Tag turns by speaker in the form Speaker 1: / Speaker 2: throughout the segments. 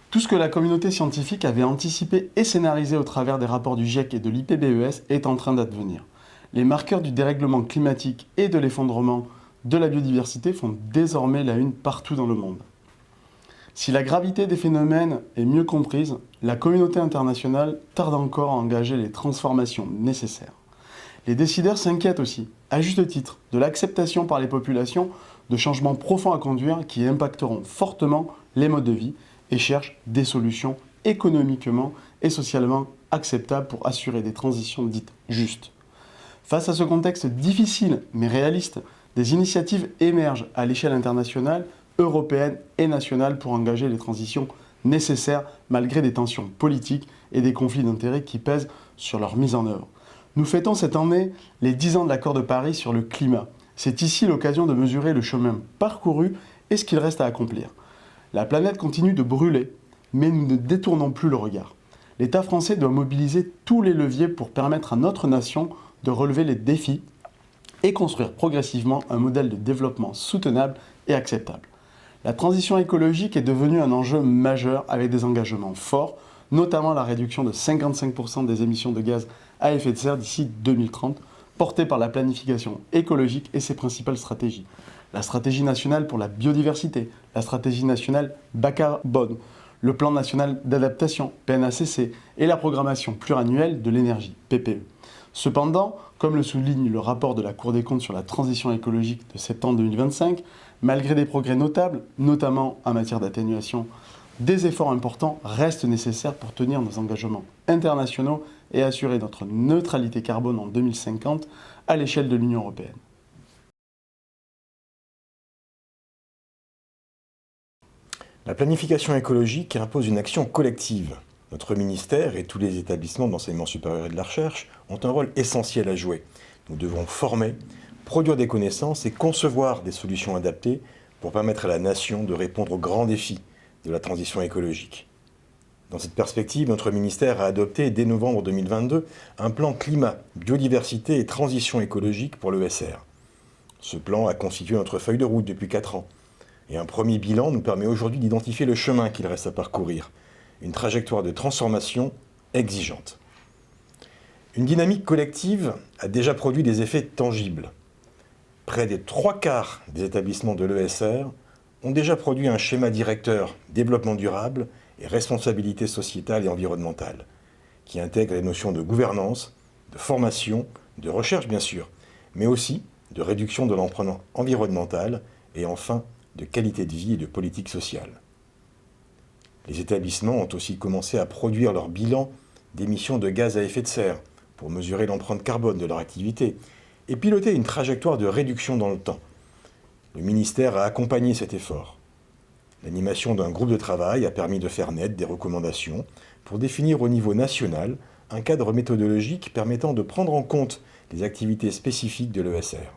Speaker 1: Tout ce que la communauté scientifique avait anticipé et scénarisé au travers des rapports du GIEC et de l'IPBES est en train d'advenir. Les marqueurs du dérèglement climatique et de l'effondrement de la biodiversité font désormais la une partout dans le monde. Si la gravité des phénomènes est mieux comprise, la communauté internationale tarde encore à engager les transformations nécessaires. Les décideurs s'inquiètent aussi, à juste titre, de l'acceptation par les populations de changements profonds à conduire qui impacteront fortement les modes de vie et cherchent des solutions économiquement et socialement acceptables pour assurer des transitions dites justes. Face à ce contexte difficile mais réaliste, des initiatives émergent à l'échelle internationale, européenne et nationale pour engager les transitions nécessaires malgré des tensions politiques et des conflits d'intérêts qui pèsent sur leur mise en œuvre. Nous fêtons cette année les 10 ans de l'accord de Paris sur le climat. C'est ici l'occasion de mesurer le chemin parcouru et ce qu'il reste à accomplir. La planète continue de brûler, mais nous ne détournons plus le regard. L'État français doit mobiliser tous les leviers pour permettre à notre nation de relever les défis et construire progressivement un modèle de développement soutenable et acceptable. La transition écologique est devenue un enjeu majeur avec des engagements forts, notamment la réduction de 55% des émissions de gaz à effet de serre d'ici 2030, portée par la planification écologique et ses principales stratégies. La stratégie nationale pour la biodiversité, la stratégie nationale bas carbone, le plan national d'adaptation, PNACC, et la programmation pluriannuelle de l'énergie, PPE. Cependant, comme le souligne le rapport de la Cour des comptes sur la transition écologique de septembre 2025, malgré des progrès notables, notamment en matière d'atténuation, des efforts importants restent nécessaires pour tenir nos engagements internationaux et assurer notre neutralité carbone en 2050 à l'échelle de l'Union européenne.
Speaker 2: La planification écologique impose une action collective. Notre ministère et tous les établissements d'enseignement supérieur et de la recherche ont un rôle essentiel à jouer. Nous devons former, produire des connaissances et concevoir des solutions adaptées pour permettre à la nation de répondre aux grands défis de la transition écologique. Dans cette perspective, notre ministère a adopté dès novembre 2022 un plan climat, biodiversité et transition écologique pour l'ESR. Ce plan a constitué notre feuille de route depuis 4 ans. Et un premier bilan nous permet aujourd'hui d'identifier le chemin qu'il reste à parcourir, une trajectoire de transformation exigeante. Une dynamique collective a déjà produit des effets tangibles. Près des 3/4 des établissements de l'ESR ont déjà produit un schéma directeur développement durable et responsabilité sociétale et environnementale, qui intègre les notions de gouvernance, de formation, de recherche bien sûr, mais aussi de réduction de l'empreinte environnementale et enfin de qualité de vie et de politique sociale. Les établissements ont aussi commencé à produire leur bilan d'émissions de gaz à effet de serre pour mesurer l'empreinte carbone de leur activité et piloter une trajectoire de réduction dans le temps. Le ministère a accompagné cet effort. L'animation d'un groupe de travail a permis de faire naître des recommandations pour définir au niveau national un cadre méthodologique permettant de prendre en compte les activités spécifiques de l'ESR.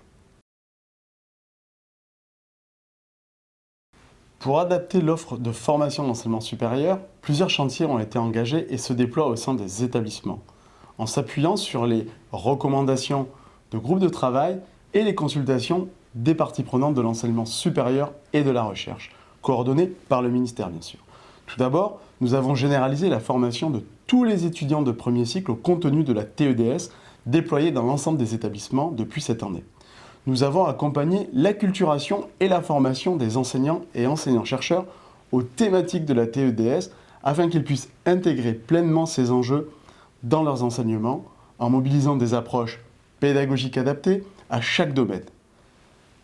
Speaker 1: Pour adapter l'offre de formation d'enseignement supérieur, plusieurs chantiers ont été engagés et se déploient au sein des établissements, en s'appuyant sur les recommandations de groupes de travail et les consultations des parties prenantes de l'enseignement supérieur et de la recherche, coordonnées par le ministère bien sûr. Tout d'abord, nous avons généralisé la formation de tous les étudiants de premier cycle au contenu de la TEDS déployée dans l'ensemble des établissements depuis cette année. Nous avons accompagné l'acculturation et la formation des enseignants et enseignants-chercheurs aux thématiques de la TEDS afin qu'ils puissent intégrer pleinement ces enjeux dans leurs enseignements en mobilisant des approches pédagogiques adaptées à chaque domaine.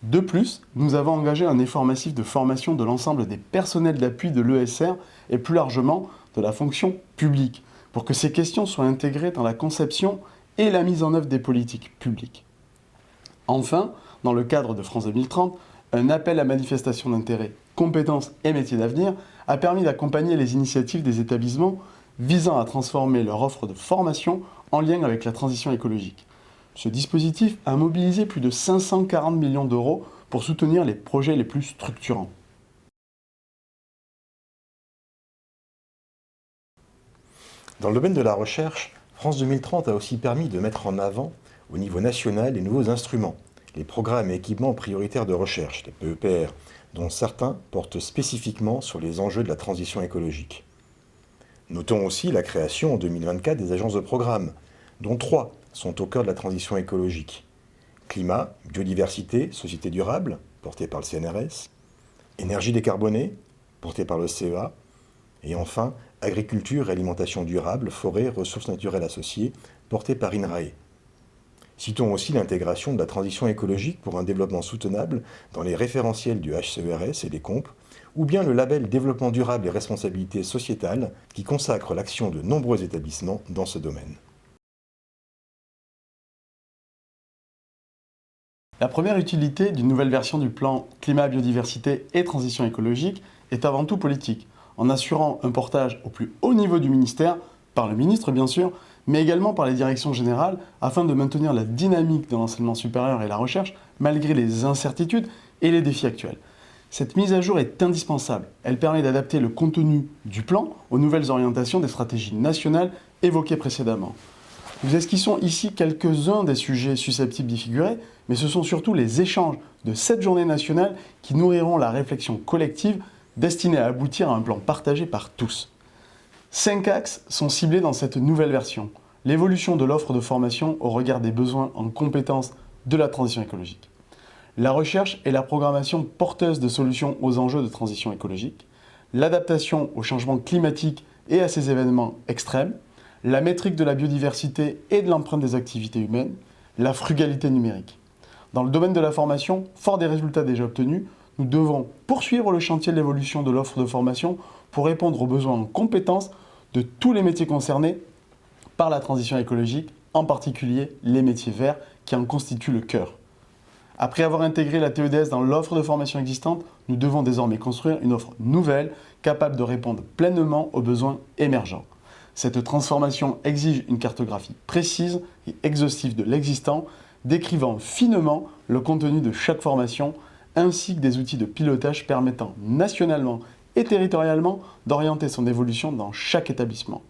Speaker 1: De plus, nous avons engagé un effort massif de formation de l'ensemble des personnels d'appui de l'ESR et plus largement de la fonction publique pour que ces questions soient intégrées dans la conception et la mise en œuvre des politiques publiques. Enfin, dans le cadre de France 2030, un appel à manifestation d'intérêt, compétences et métiers d'avenir a permis d'accompagner les initiatives des établissements visant à transformer leur offre de formation en lien avec la transition écologique. Ce dispositif a mobilisé plus de 540 millions d'euros pour soutenir les projets les plus structurants.
Speaker 2: Dans le domaine de la recherche, France 2030 a aussi permis de mettre en avant, au niveau national, les nouveaux instruments, les programmes et équipements prioritaires de recherche, les PEPR, dont certains portent spécifiquement sur les enjeux de la transition écologique. Notons aussi la création en 2024 des agences de programme, dont 3 sont au cœur de la transition écologique. Climat, biodiversité, société durable, portée par le CNRS, énergie décarbonée, portée par le CEA, et enfin, agriculture et alimentation durable, forêt, ressources naturelles associées, portée par INRAE. Citons aussi l'intégration de la transition écologique pour un développement soutenable dans les référentiels du HCERS et des COMP, ou bien le label Développement durable et responsabilité sociétale qui consacre l'action de nombreux établissements dans ce domaine.
Speaker 1: La première utilité d'une nouvelle version du plan climat, biodiversité et transition écologique est avant tout politique, en assurant un portage au plus haut niveau du ministère, par le ministre bien sûr, mais également par les directions générales, afin de maintenir la dynamique de l'enseignement supérieur et la recherche, malgré les incertitudes et les défis actuels. Cette mise à jour est indispensable. Elle permet d'adapter le contenu du plan aux nouvelles orientations des stratégies nationales évoquées précédemment. Nous esquissons ici quelques-uns des sujets susceptibles d'y figurer, mais ce sont surtout les échanges de cette journée nationale qui nourriront la réflexion collective destinée à aboutir à un plan partagé par tous. 5 axes sont ciblés dans cette nouvelle version. L'évolution de l'offre de formation au regard des besoins en compétences de la transition écologique. La recherche et la programmation porteuses de solutions aux enjeux de transition écologique. L'adaptation au changement climatique et à ces événements extrêmes. La métrique de la biodiversité et de l'empreinte des activités humaines. La frugalité numérique. Dans le domaine de la formation, fort des résultats déjà obtenus, nous devons poursuivre le chantier de l'évolution de l'offre de formation pour répondre aux besoins en compétences de tous les métiers concernés par la transition écologique, en particulier les métiers verts qui en constituent le cœur. Après avoir intégré la TEDS dans l'offre de formation existante, nous devons désormais construire une offre nouvelle capable de répondre pleinement aux besoins émergents. Cette transformation exige une cartographie précise et exhaustive de l'existant, décrivant finement le contenu de chaque formation, ainsi que des outils de pilotage permettant nationalement et territorialement d'orienter son évolution dans chaque établissement.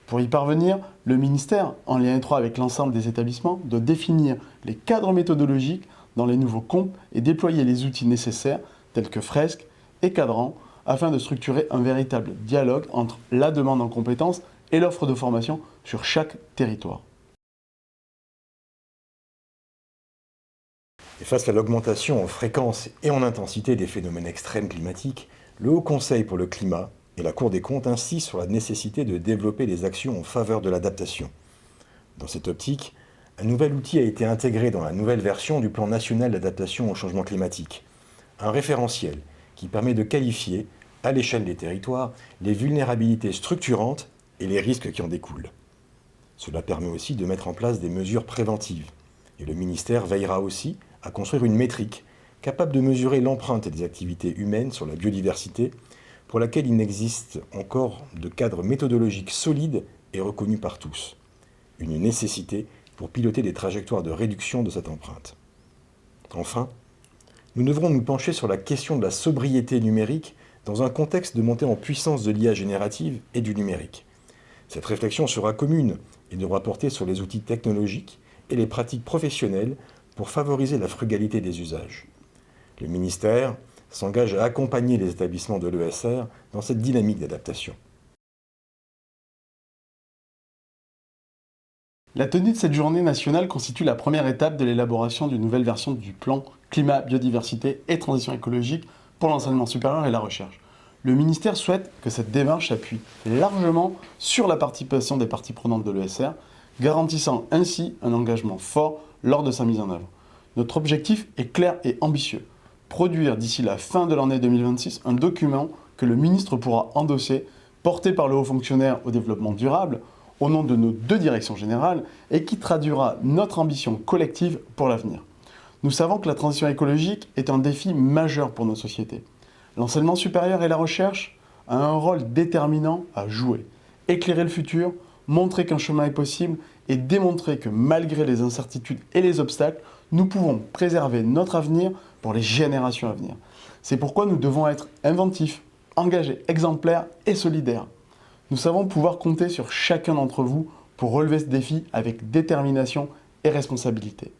Speaker 1: Pour y parvenir, le ministère, en lien étroit avec l'ensemble des établissements, doit définir les cadres méthodologiques dans les nouveaux COMP et déployer les outils nécessaires, tels que fresques et cadrans, afin de structurer un véritable dialogue entre la demande en compétences et l'offre de formation sur chaque territoire.
Speaker 2: Et face à l'augmentation en fréquence et en intensité des phénomènes extrêmes climatiques, le Haut Conseil pour le climat et la Cour des comptes insistent sur la nécessité de développer des actions en faveur de l'adaptation. Dans cette optique, un nouvel outil a été intégré dans la nouvelle version du Plan national d'adaptation au changement climatique, un référentiel qui permet de qualifier, à l'échelle des territoires, les vulnérabilités structurantes et les risques qui en découlent. Cela permet aussi de mettre en place des mesures préventives, et le ministère veillera aussi à construire une métrique capable de mesurer l'empreinte des activités humaines sur la biodiversité, pour laquelle il n'existe encore de cadre méthodologique solide et reconnu par tous. Une nécessité pour piloter des trajectoires de réduction de cette empreinte. Enfin, nous devrons nous pencher sur la question de la sobriété numérique dans un contexte de montée en puissance de l'IA générative et du numérique. Cette réflexion sera commune et devra porter sur les outils technologiques et les pratiques professionnelles pour favoriser la frugalité des usages. Le ministère s'engage à accompagner les établissements de l'ESR dans cette dynamique d'adaptation.
Speaker 1: La tenue de cette journée nationale constitue la première étape de l'élaboration d'une nouvelle version du plan climat, biodiversité et transition écologique pour l'enseignement supérieur et la recherche. Le ministère souhaite que cette démarche s'appuie largement sur la participation des parties prenantes de l'ESR, garantissant ainsi un engagement fort lors de sa mise en œuvre. Notre objectif est clair et ambitieux. Produire d'ici la fin de l'année 2026 un document que le ministre pourra endosser, porté par le haut fonctionnaire au développement durable, au nom de nos 2 directions générales, et qui traduira notre ambition collective pour l'avenir. Nous savons que la transition écologique est un défi majeur pour nos sociétés. L'enseignement supérieur et la recherche ont un rôle déterminant à jouer. Éclairer le futur, montrer qu'un chemin est possible et démontrer que malgré les incertitudes et les obstacles, nous pouvons préserver notre avenir pour les générations à venir. C'est pourquoi nous devons être inventifs, engagés, exemplaires et solidaires. Nous savons pouvoir compter sur chacun d'entre vous pour relever ce défi avec détermination et responsabilité.